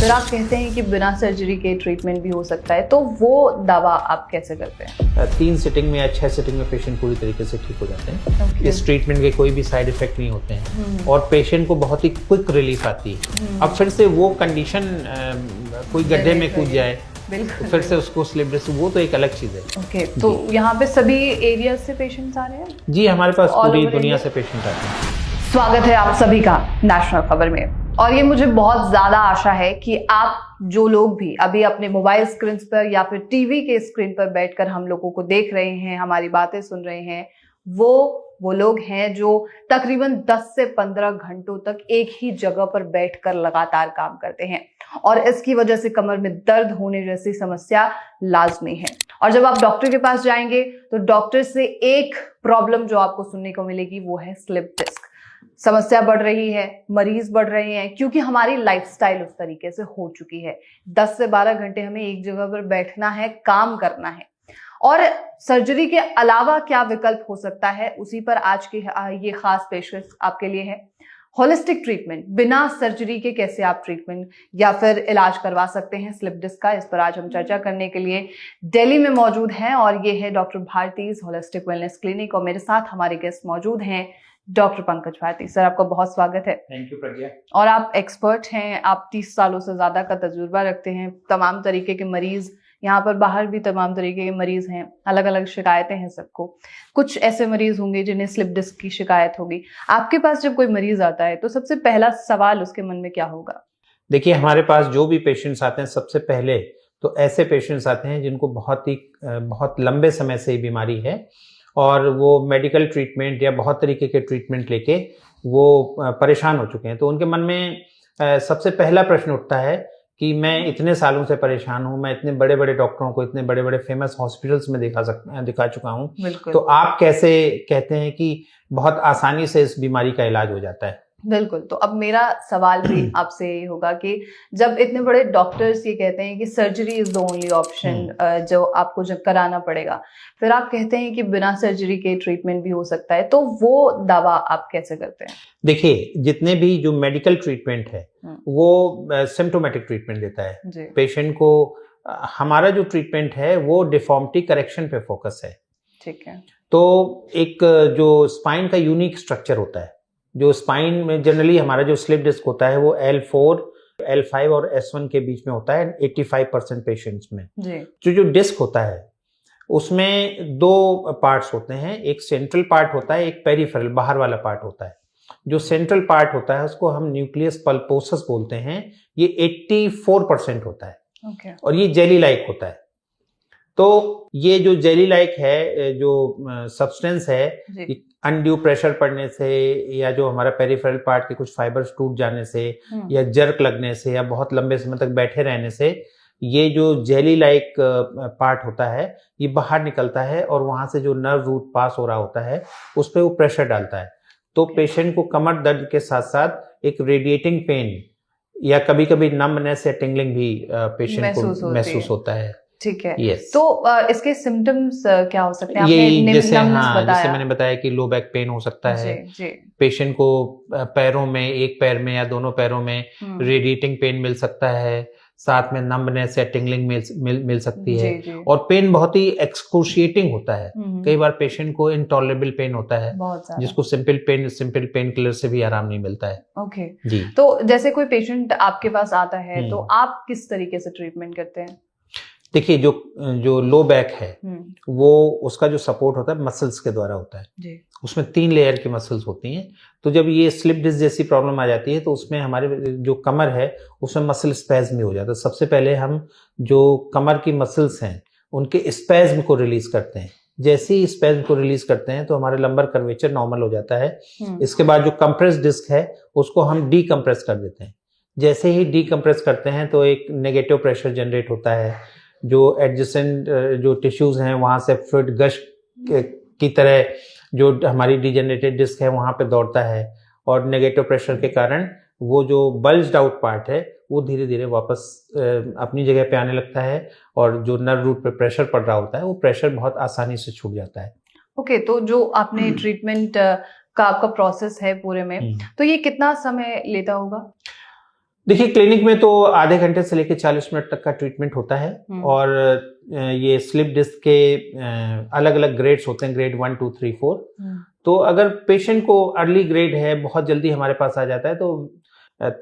फिर आप कहते हैं कि बिना सर्जरी के ट्रीटमेंट भी हो सकता है, तो वो दावा आप कैसे करते हैं? 3 सिटिंग में या 6 सिटिंग में पेशेंट पूरी तरीके से ठीक हो जाते हैं। Okay. इस ट्रीटमेंट के कोई भी साइड इफेक्ट नहीं होते हैं और पेशेंट को बहुत ही क्विक रिलीफ आती है। अब फिर से वो कंडीशन कोई गड्ढे में कूद जाए तो फिर से उसको स्लिप डिस्क, वो तो एक अलग चीज़ है। ओके, तो यहाँ पे सभी एरिया से पेशेंट्स आ रहे हैं? जी, हमारे पास All पूरी over दुनिया India? से पेशेंट आते हैं। स्वागत है आप सभी का नेशनल खबर में। और ये मुझे बहुत ज्यादा आशा है कि आप जो लोग भी अभी अपने मोबाइल स्क्रीन पर या फिर टीवी के स्क्रीन पर बैठकर हम लोगों को देख रहे हैं, हमारी बातें सुन रहे हैं, वो लोग हैं जो तकरीबन 10 से 15 घंटों तक एक ही जगह पर बैठकर लगातार काम करते हैं और इसकी वजह से कमर में दर्द होने जैसी समस्या लाजमी है। और जब आप डॉक्टर के पास जाएंगे तो डॉक्टर से एक प्रॉब्लम जो आपको सुनने को मिलेगी वो है स्लिप डिस्क। समस्या बढ़ रही है, मरीज बढ़ रहे हैं, क्योंकि हमारी लाइफस्टाइल उस तरीके से हो चुकी है। 10 से 12 घंटे हमें एक जगह पर बैठना है, काम करना है। और सर्जरी के अलावा क्या विकल्प हो सकता है, उसी पर आज की ये खास पेशकश आपके लिए है। होलिस्टिक ट्रीटमेंट, बिना सर्जरी के कैसे आप ट्रीटमेंट या फिर इलाज करवा सकते हैं स्लिप डिस्क का, इस पर आज हम चर्चा करने के लिए दिल्ली में मौजूद हैं और ये है डॉक्टर भारतीज होलिस्टिक वेलनेस क्लिनिक और मेरे साथ हमारे गेस्ट मौजूद हैं डॉक्टर पंकज भारती। सर, आपका बहुत स्वागत है। थैंक यू प्रज्ञा। और आप एक्सपर्ट हैं, आप 30 सालों से ज्यादा का तजुर्बा रखते हैं। तमाम तरीके के मरीज, यहाँ पर बाहर भी तमाम तरीके के मरीज हैं, अलग अलग शिकायतें हैं सबको। कुछ ऐसे मरीज होंगे जिन्हें स्लिप डिस्क की शिकायत होगी। आपके पास जब कोई मरीज आता है तो सबसे पहला सवाल उसके मन में क्या होगा? देखिए, हमारे पास जो भी पेशेंट्स आते हैं सबसे पहले तो ऐसे पेशेंट्स आते हैं जिनको बहुत लंबे समय से ये बीमारी है और वो मेडिकल ट्रीटमेंट या बहुत तरीके के ट्रीटमेंट लेके वो परेशान हो चुके हैं। तो उनके मन में सबसे पहला प्रश्न उठता है कि मैं इतने सालों से परेशान हूँ, मैं इतने बड़े बड़े डॉक्टरों को, इतने बड़े बड़े फेमस हॉस्पिटल्स में दिखा चुका हूँ, तो आप कैसे कहते हैं कि बहुत आसानी से इस बीमारी का इलाज हो जाता है? बिल्कुल। तो अब मेरा सवाल भी आपसे यही होगा कि जब इतने बड़े डॉक्टर्स ये कहते हैं कि surgery is the only option जो आपको जब कराना पड़ेगा, फिर आप कहते हैं कि बिना सर्जरी के ट्रीटमेंट भी हो सकता है, तो वो दावा आप कैसे करते हैं? देखिए, जितने भी जो मेडिकल ट्रीटमेंट है वो सिम्प्टोमेटिक ट्रीटमेंट देता है पेशेंट को। हमारा जो ट्रीटमेंट है वो डिफॉर्मिटी करेक्शन पे फोकस है। ठीक है। तो एक जो स्पाइन का यूनिक स्ट्रक्चर होता है, जो स्पाइन में जनरली हमारा जो स्लिप डिस्क होता है वो L4, L5 और S1 के बीच में होता है 85% पेशेंट्स में। जो डिस्क होता है उसमें 2 पार्ट्स होते हैं, एक सेंट्रल पार्ट होता है, एक पेरिफेरल बाहर वाला पार्ट होता है। जो सेंट्रल पार्ट होता है उसको हम न्यूक्लियस पल्पोसस बोलते हैं, ये 84% होता है और ये जेली लाइक होता है। तो ये जो जेली लाइक है, जो सब्सटेंस है, अनड्यू प्रेशर पड़ने से या जो हमारा पेरिफेरल पार्ट के कुछ फाइबर्स टूट जाने से या जर्क लगने से या बहुत लंबे समय तक बैठे रहने से ये जो जेली लाइक पार्ट होता है ये बाहर निकलता है और वहां से जो नर्व रूट पास हो रहा होता है उस पर वो प्रेशर डालता है। तो पेशेंट को कमर दर्द के साथ साथ एक रेडिएटिंग पेन या कभी कभी नम्बनेस या टिंगलिंग भी पेशेंट को महसूस होता है। ठीक है। yes. तो इसके सिम्टम्स क्या हो सकते हैं? ये जैसे मैंने बताया कि लो बैक पेन हो सकता है। पेशेंट को पैरों में, एक पैर में या दोनों पैरों में रेडिएटिंग पेन मिल सकता है, साथ में नम्बनेस या टिंगलिंग मिल सकती है और पेन बहुत ही एक्सक्रूशिएटिंग होता है। कई बार पेशेंट को इनटॉलरेबल पेन होता है जिसको सिंपल पेन किलर से भी आराम नहीं मिलता है। ओके जी। तो जैसे कोई पेशेंट आपके पास आता है तो आप किस तरीके से ट्रीटमेंट करते हैं? देखिए, जो लो बैक है वो उसका जो सपोर्ट होता है मसल्स के द्वारा होता है। उसमें 3 लेयर की मसल्स होती हैं। तो जब ये स्लिप डिस्क जैसी प्रॉब्लम आ जाती है तो उसमें हमारे जो कमर है उसमें मसल स्पैज्म भी हो जाता है। सबसे पहले हम जो कमर की मसल्स हैं उनके स्पैज्म को रिलीज करते हैं। जैसे ही स्पैज्म को रिलीज करते हैं तो हमारे लंबर कर्वेचर नॉर्मल हो जाता है। इसके बाद जो कंप्रेस डिस्क है उसको हम डीकंप्रेस कर देते हैं। जैसे ही डीकंप्रेस करते हैं तो एक नेगेटिव प्रेशर जनरेट होता है, जो एडजेसेंट जो टिश्यूज हैं वहां से फ्लूइड गश की तरह जो हमारी डिजेनरेटेड डिस्क है वहां पे दौड़ता है और नेगेटिव प्रेशर के कारण वो जो बल्ज्ड आउट पार्ट है वो धीरे धीरे वापस अपनी जगह पे आने लगता है और जो नर्व रूट पे प्रेशर पड़ रहा होता है वो प्रेशर बहुत आसानी से छूट जाता है। ओके, तो जो आपने ट्रीटमेंट का आपका प्रोसेस है पूरे में, तो ये कितना समय लेता होगा? देखिए क्लिनिक में तो आधे घंटे से लेकर 40 मिनट तक का ट्रीटमेंट होता है और ये स्लिप डिस्क के अलग अलग ग्रेड्स होते हैं, ग्रेड 1 2 3 4। तो अगर पेशेंट को अर्ली ग्रेड है, बहुत जल्दी हमारे पास आ जाता है, तो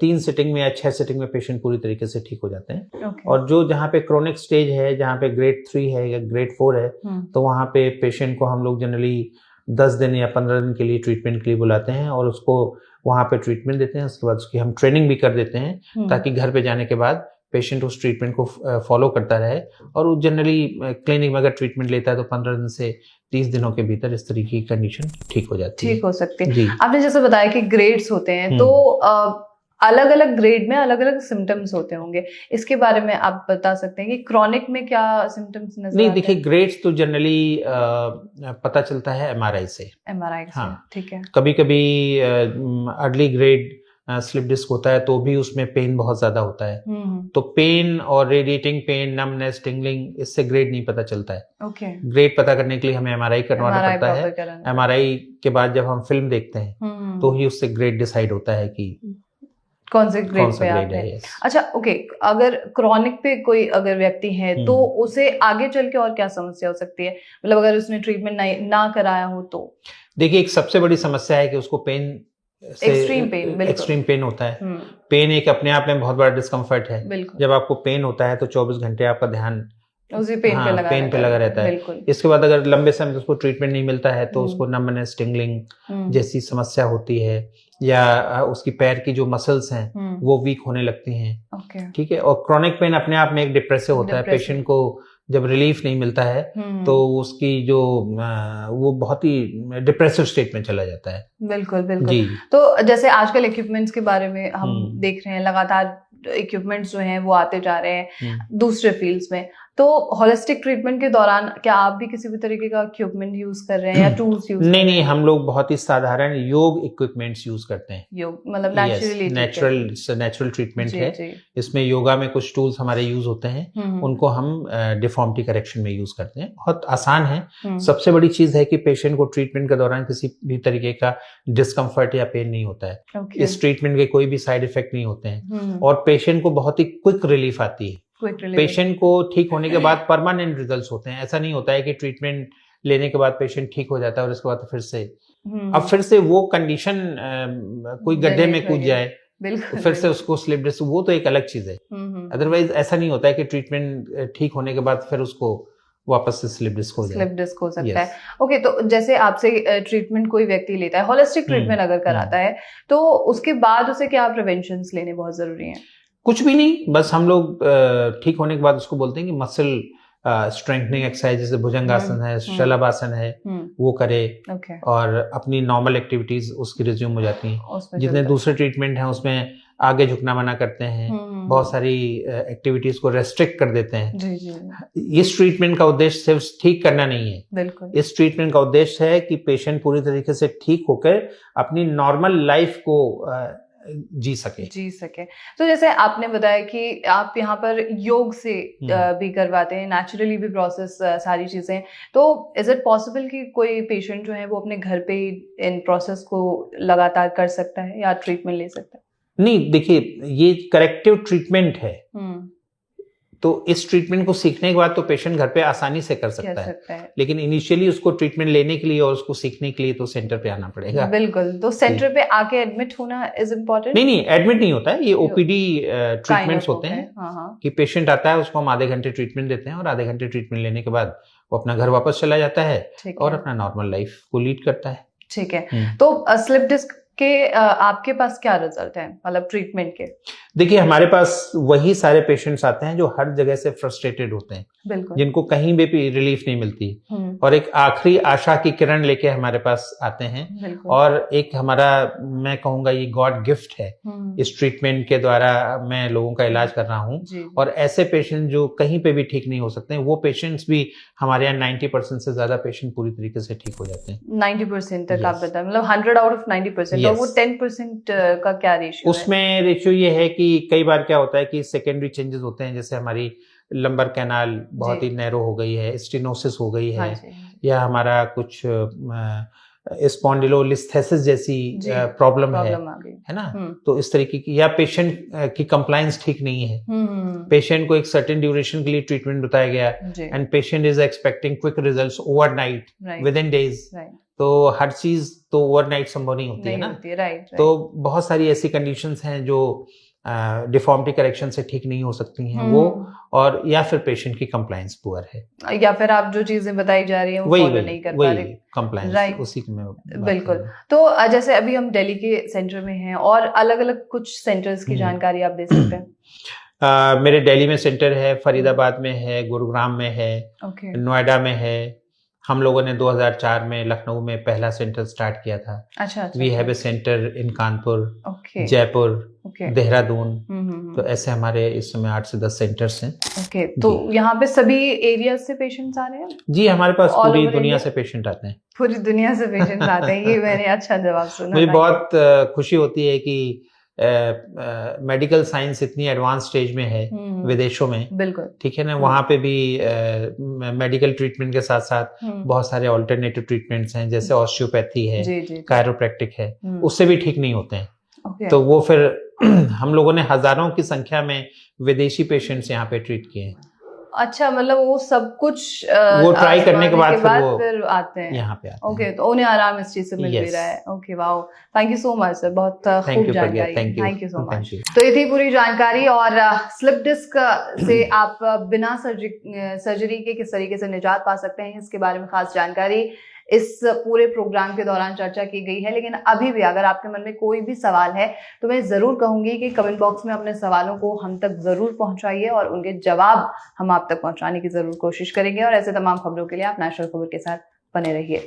3 सिटिंग में या 6 सिटिंग में पेशेंट पूरी तरीके से ठीक हो जाते हैं। और जो जहाँ पे क्रोनिक स्टेज है, जहाँ पे ग्रेड 3 है या ग्रेड 4 है, तो वहाँ पे पेशेंट को हम लोग जनरली 10 दिन या 15 दिन के लिए ट्रीटमेंट के लिए बुलाते हैं और उसको वहाँ पे ट्रीटमेंट देते हैं। उसके बाद उसकी हम ट्रेनिंग भी कर देते हैं ताकि घर पे जाने के बाद पेशेंट उस ट्रीटमेंट को फॉलो करता रहे। और वो जनरली क्लिनिक में अगर ट्रीटमेंट लेता है तो 15 दिन से 30 दिनों के भीतर इस तरीके की कंडीशन ठीक हो जाती है, ठीक हो सकती है। आपने जैसे बताया कि ग्रेड्स होते हैं, तो अलग अलग ग्रेड में अलग अलग सिम्टम्स होते होंगे, इसके बारे में आप बता सकते हैं कि क्रॉनिक में क्या सिम्टम्स नजर आते हैं? देखिए ग्रेड्स तो जनरली पता चलता है एमआरआई से। एमआरआई से, ठीक है। कभी कभी अर्ली ग्रेड स्लिप डिस्क होता है तो भी उसमें पेन बहुत ज्यादा होता है। तो पेन और रेडिएटिंग पेन, नमनेस, टिंगलिंग, इससे ग्रेड नहीं पता चलता है। ग्रेड पता करने के लिए हमें एमआरआई करवाना पड़ता है। एमआरआई के बाद जब हम फिल्म देखते हैं तो ही उससे ग्रेड डिसाइड होता है कि कौन से ग्रेड पे आप हैं। अच्छा, ओके, अगर क्रॉनिक पे कोई अगर व्यक्ति है तो उसे आगे चल के और क्या समस्या हो सकती है, मतलब अगर उसने ट्रीटमेंट ना कराया हो तो? देखिए एक सबसे बड़ी समस्या है कि उसको पेन से एक्सट्रीम पेन होता है। पेन एक अपने आप में बहुत बड़ा डिस्कम्फर्ट है। जब आपको पेन होता है तो 24 घंटे आपका ध्यान उसी पेन पे लगा रहता है। इसके बाद अगर लंबे समय तक उसको ट्रीटमेंट नहीं मिलता है तो उसको नमनेस, टिंगलिंग जैसी समस्या होती है, या उसकी पैर की जो मसल्स हैं वो वीक होने लगती हैं। ठीक है। और क्रॉनिक पेन अपने आप में एक डिप्रेसिव होता है। पेशेंट को जब रिलीफ नहीं मिलता है तो उसकी जो वो बहुत ही डिप्रेसिव स्टेट में चला जाता है। बिल्कुल बिल्कुल। तो जैसे आजकल इक्विपमेंट्स के बारे में हम देख रहे हैं, लगातार इक्विपमेंट्स जो हैं वो आते जा रहे हैं दूसरे फील्ड्स में, तो होलिस्टिक ट्रीटमेंट के दौरान क्या आप भी किसी भी तरीके का इक्विपमेंट यूज कर रहे हैं या टूल्स यूज? नहीं, हम लोग बहुत ही साधारण योग इक्विपमेंट्स यूज करते हैं। योग मतलब नेचुरल ट्रीटमेंट है। इसमें योगा में कुछ टूल्स हमारे यूज होते हैं, उनको हम डिफॉर्मिटी करेक्शन में यूज करते हैं। बहुत आसान है। सबसे बड़ी चीज है कि पेशेंट को ट्रीटमेंट के दौरान किसी भी तरीके का डिस्कम्फर्ट या पेन नहीं होता है। इस ट्रीटमेंट के कोई भी साइड इफेक्ट नहीं होते हैं और पेशेंट को बहुत ही क्विक रिलीफ आती है। पेशेंट को ठीक होने के बाद परमानेंट रिजल्ट्स होते हैं। ऐसा नहीं होता है कि ट्रीटमेंट लेने के बाद पेशेंट ठीक हो जाता है और उसके बाद फिर से वो कंडीशन कोई गड्ढे में कूद जाए, फिर से उसको स्लिप डिस्क, वो तो एक अलग चीज है। अदरवाइज ऐसा नहीं होता है कि ट्रीटमेंट ठीक होने के बाद फिर उसको वापस से स्लिप डिस्क हो सकता है। ओके, तो जैसे आपसे ट्रीटमेंट कोई व्यक्ति लेता है, होलिस्टिक ट्रीटमेंट अगर कराता है, तो उसके बाद उसे क्या प्रिवेंशंस लेने बहुत जरूरी हैं? कुछ भी नहीं, बस हम लोग ठीक होने के बाद उसको बोलते हैं कि मसल स्ट्रेंथनिंग एक्सरसाइज, जैसे भुजंगासन है, शलभासन है, वो करे और अपनी नॉर्मल एक्टिविटीज उसकी रिज्यूम हो जाती हैं। जितने दूसरे ट्रीटमेंट हैं उसमें आगे झुकना मना करते हैं, बहुत सारी एक्टिविटीज को रेस्ट्रिक्ट कर देते हैं। इस ट्रीटमेंट का उद्देश्य सिर्फ ठीक करना नहीं है। इस ट्रीटमेंट का उद्देश्य है कि पेशेंट पूरी तरीके से ठीक होकर अपनी नॉर्मल लाइफ को जी सके। तो जैसे आपने बताया कि आप यहाँ पर योग से भी करवाते हैं, नेचुरली भी प्रोसेस सारी चीजें, तो इज इट पॉसिबल कि कोई पेशेंट जो है वो अपने घर पे ही इन प्रोसेस को लगातार कर सकता है या ट्रीटमेंट ले सकता है? नहीं, देखिए ये करेक्टिव ट्रीटमेंट है। तो इस ट्रीटमेंट को सीखने के बाद तो पेशेंट घर पे आसानी से कर सकता है। लेकिन इनिशियली उसको ट्रीटमेंट लेने के लिए और उसको सीखने के लिए तो सेंटर पे आना पड़ेगा। बिल्कुल, तो सेंटर पे आके एडमिट होना इज इम्पोर्टेंट? नहीं, एडमिट नहीं होता है, ये ओपीडी ट्रीटमेंट्स होते हैं कि पेशेंट आता है, उसको हम आधे घंटे ट्रीटमेंट देते हैं और आधे घंटे ट्रीटमेंट लेने के बाद वो अपना घर वापस चला जाता है और अपना नॉर्मल लाइफ को लीड करता है। ठीक है। तो स्लिप डिस्क के आपके पास क्या रिजल्ट है, मतलब ट्रीटमेंट के? देखिए हमारे पास वही सारे पेशेंट्स आते हैं जो हर जगह से फ्रस्ट्रेटेड होते हैं, जिनको कहीं भी रिलीफ नहीं मिलती, और एक आखिरी आशा की किरण लेके हमारे पास आते हैं। और एक हमारा, मैं कहूंगा ये गॉड गिफ्ट है। इस ट्रीटमेंट के द्वारा मैं लोगों का इलाज कर रहा हूँ और ऐसे पेशेंट जो कहीं पे भी ठीक नहीं हो सकते हैं, वो पेशेंट्स भी हमारे यहाँ 90% से ज्यादा पेशेंट पूरी तरीके से ठीक हो जाते हैं। 90% तक आप बताएं, मतलब 100 आउट ऑफ 90%। तो वो 10% का क्या रेशियो है? उसमें रेशियो ये है कि कई बार क्या होता है कि सेकेंडरी चेंजेस होते हैं, जैसे हमारी लंबर कैनाल बहुत ही नैरो हो गई है, स्टेनोसिस हो गई है, या हमारा कुछ स्पॉन्डिलोलिस्थेसिस जैसी जी, प्रॉब्लम है प्रॉब्लम आ गई। है ना। हम्म तो इस तरीके की, या पेशेंट की कंप्लायंस ठीक नहीं है, पेशेंट को एक सर्टेन ड्यूरेशन के लिए ट्रीटमेंट बताया गया जी, and patient is expecting quick results overnight right, within डेज। राइट, तो हर चीज तो ओवरनाइट संभव नहीं होती है नहीं ना। होती है, राइट, तो बहुत सारी ऐसी कंडीशंस हैं जो डिफॉर्मिटी करेक्शन से ठीक नहीं हो सकती हैं वो, और या फिर पेशेंट की कंप्लायंस पुअर है, या फिर आप जो चीजें बताई जा रही हैं वो फॉलो नहीं कर पा रहे। Compliance, Right. उसी में बात कर बिल्कुल। रहा हूं। तो जैसे अभी हम दिल्ली के सेंटर में हैं और अलग अलग कुछ सेंटर्स की जानकारी आप दे सकते हैं। मेरे दिल्ली में सेंटर है, फरीदाबाद में है, गुरुग्राम में है, ओके, नोएडा में है। हम लोगों ने 2004 में लखनऊ में पहला सेंटर स्टार्ट किया था। अच्छा अच्छा, we have a centre in Kanpur, okay, Jaipur, okay, Dehradun. Hmm, तो ऐसे हमारे इस समय 8 से 10 सेंटर्स हैं। ओके। तो यहाँ पे सभी एरिया से पेशेंट्स आ रहे हैं, जी, हमारे पास All पूरी over दुनिया India? से पेशेंट आते हैं। पूरी दुनिया से पेशेंट्स आते हैं, ये मैंने अच्छा जवाब सुना। मुझे था। बहुत खुशी होती है कि मेडिकल साइंस इतनी एडवांस स्टेज में है विदेशों में, बिल्कुल, ठीक है ना। वहाँ पे भी मेडिकल ट्रीटमेंट के साथ साथ हम्म, बहुत सारे ऑल्टरनेटिव ट्रीटमेंट्स हैं, जैसे ऑस्टियोपैथी है, जी जी, कायरोप्रैक्टिक है, हम्म, उससे भी ठीक नहीं होते हैं। ओके, तो वो फिर हम लोगों ने हजारों की संख्या में विदेशी पेशेंट्स यहाँ पे ट्रीट किए हैं। अच्छा, मतलब वो सब कुछ वो ट्राई करने के बाद फिर आते हैं यहाँ पे आते हैं। ओके, तो उन्हें आराम इस चीज से मिल भी Yes. रहा है। Okay, wow, thank you so much sir, बहुत थैंक खूब यू प्रज्ञा, जानकारी, thank you so much. Thank you. तो ये थी पूरी जानकारी, और स्लिप डिस्क से आप बिना सर्जरी के किस तरीके से निजात पा सकते हैं, इसके बारे में खास जानकारी इस पूरे प्रोग्राम के दौरान चर्चा की गई है। लेकिन अभी भी अगर आपके मन में कोई भी सवाल है तो मैं ज़रूर कहूँगी कि कमेंट बॉक्स में अपने सवालों को हम तक ज़रूर पहुँचाइए और उनके जवाब हम आप तक पहुँचाने की ज़रूर कोशिश करेंगे। और ऐसे तमाम खबरों के लिए आप नेशनल खबर के साथ बने रहिए।